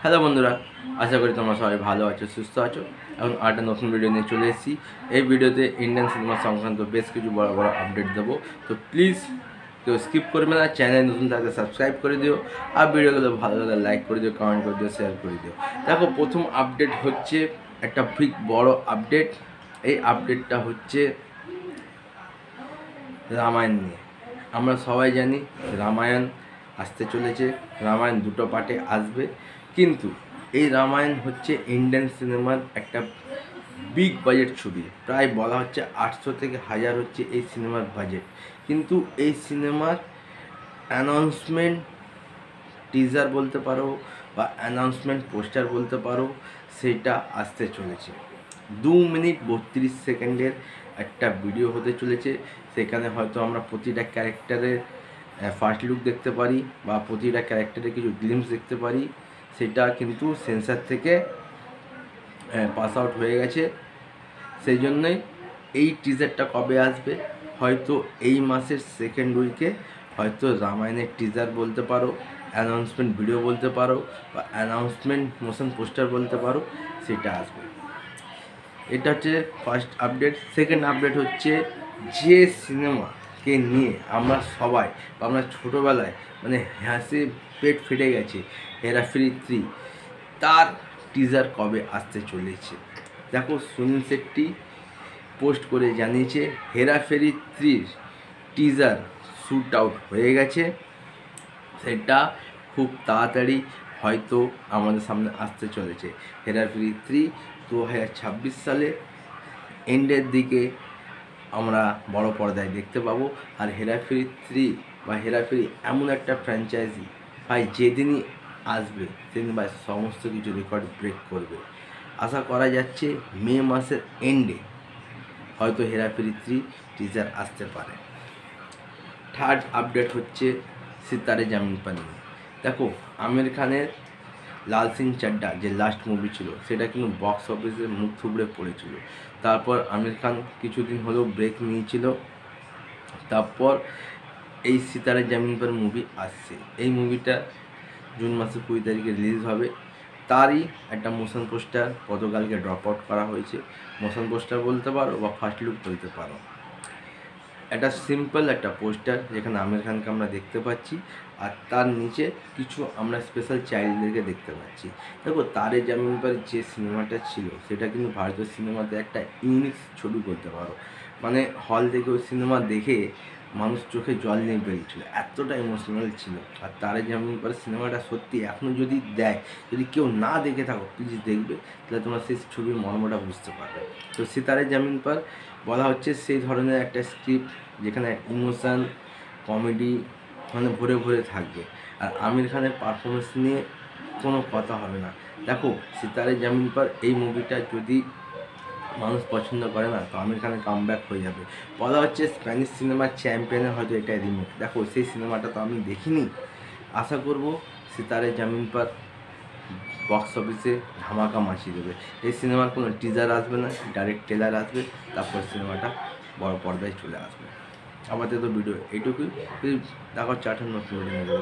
Hello বন্ধুরা, আশা করি তোমরা সবাই ভালো আছো, সুস্থ আছো। এখন আরেকটা নতুন ভিডিও নিয়ে চলে এসেছি। এই ভিডিওতে ইন্ডিয়ান সিনেমা সংক্রান্ত বেশ কিছু বড় বড় আপডেট দেবো। তো প্লিজ কেউ স্কিপ করবে না, চ্যানেল নতুন থাকলে সাবস্ক্রাইব করে দিও, আর ভিডিওগুলো ভালো লাগলে লাইক করে দিও, কমেন্ট করে দিও, শেয়ার করে দিও। দেখো, প্রথম আপডেট হচ্ছে একটা বিগ বড় আপডেট। এই আপডেটটা হচ্ছে রামায়ণ নিয়ে। আমরা সবাই জানি রামায়ণ আসতে চলেছে, রামায়ণ দুটো পার্টে আসবে। কিন্তু এই রামায়ণ হচ্ছে ইন্ডিয়ান সিনেমার একটা বিগ বাজেট ছবি। প্রায় বলা হচ্ছে 800 থেকে 1000 হচ্ছে এই সিনেমার বাজেট। কিন্তু এই সিনেমার অ্যানাউন্সমেন্ট টিজার বলতে পারো বা অ্যানাউন্সমেন্ট পোস্টার বলতে পারো, সেটা আসতে চলেছে। 2 মিনিট 32 সেকেন্ডের একটা ভিডিও হতে চলেছে। সেখানে হয়তো আমরা প্রতিটা ক্যারেক্টারের ফার্স্ট লুক দেখতে পারি বা প্রতিটা ক্যারেক্টারের কিছু গ্লিমস দেখতে পারি। সেটা কিন্তু সেন্সার থেকে পাস আউট হয়ে গেছে। সেই জন্যই এই টিজারটা কবে আসবে, হয়তো এই মাসের সেকেন্ড উইকে হয়তো রামায়ণের টিজার বলতে পারো, অ্যানাউন্সমেন্ট ভিডিও বলতে পারো বা অ্যানাউন্সমেন্ট মোশন পোস্টার বলতে পারো, সেটা আসবে। এটা হচ্ছে ফার্স্ট আপডেট। সেকেন্ড আপডেট হচ্ছে যে সিনেমাকে নিয়ে আমরা সবাই বা আমরা ছোটোবেলায় মানে হাসি পেট ফেটে গেছে, হেরাফেরি 3, তার টিজার কবে আসতে চলেছে। দেখো, সুনীল শেট্টি পোস্ট করে জানিয়েছে হেরাফেরি 3 টিজার শ্যুট আউট হয়ে গেছে। সেটা খুব তাড়াতাড়ি হয়তো আমাদের সামনে আসতে চলেছে। হেরাফেরি 3 2026 সালে এন্ডের দিকে আমরা বড় পর্দায় দেখতে পাবো। আর হেরাফেরি 3 বা হেরাফেরি এমন একটা ফ্র্যাঞ্চাইজি ভাই, যেদিনই আসবে সেদিন ভাই সমস্ত কিছু রেকর্ড ব্রেক করবে। আশা করা যাচ্ছে মে মাসের এন্ডে হয়তো হেরাফেরি 3 টিজার আসতে পারে। থার্ড আপডেট হচ্ছে সিতারে জামিন পার নিয়ে। দেখো, আমির খানের লাল সিং চাড্ডা যে লাস্ট মুভি ছিল, সেটা কিন্তু বক্স অফিসে মুখ থুবড়ে পড়েছিল। তারপর আমির খান কিছুদিন হলেও ব্রেক নিয়েছিল। তারপর এই সিতারে জামিন পার মুভি আসছে। এই মুভিটা জুন মাসের 20 তারিখে রিলিজ হবে। তারই একটা মোশন পোস্টার গতকালকে ড্রপ আউট করা হয়েছে। মোশন পোস্টার বলতে পারো বা ফার্স্ট লুক বলতে পারো। একটা সিম্পল একটা পোস্টার যেখানে আমির খানকে আমরা দেখতে পাচ্ছি, আর তার নিচে কিছু আমরা স্পেশাল চাইল্ডদেরকে দেখতে পাচ্ছি। দেখো, তারে জামিন পার যে সিনেমাটা ছিল, সেটা কিন্তু ভারতীয় সিনেমাতে একটা ইউনিক ছবি বলতে পারো। মানে হল থেকে ওই সিনেমা দেখে মানুষ চোখে জল নিয়ে বেরিয়েছিল, এতটা ইমোশনাল ছিল। আর তারে জামিন পার সিনেমাটা সত্যি এখনও যদি দেয়, যদি কেউ না দেখে থাকো প্লিজ দেখবে, তাহলে তোমরা সেই ছবির মর্মটা বুঝতে পারবে। তো সিতারে জামিন পার বলা হচ্ছে সেই ধরনের একটা স্ক্রিপ্ট যেখানে ইমোশান কমেডি মানে ভরে ভরে থাকবে। আর আমির খানের পারফরমেন্স নিয়ে কোনো কথা হবে না। দেখো, সিতারে জামিন পার এই মুভিটা যদি মানুষ পছন্দ করে না, তো আমির খানের কামব্যাক হয়ে যাবে। বলা হচ্ছে স্প্যানিশ সিনেমার চ্যাম্পিয়নের হয়তো এটা রিমেক। দেখো, সেই সিনেমাটা তো আমি দেখিনি। আশা করব সিতারে জামিন পার বক্স অফিসে ধামাকা মাচিয়ে দেবে। এই সিনেমার কোনো টিজার আসবে না, ডাইরেক্ট ট্রেলার আসবে, তারপর সিনেমাটা বড় পর্দায় চলে আসবে। আমাদের তো ভিডিও এইটুকুই। দেখো, 4টা নতুন ভিডিও।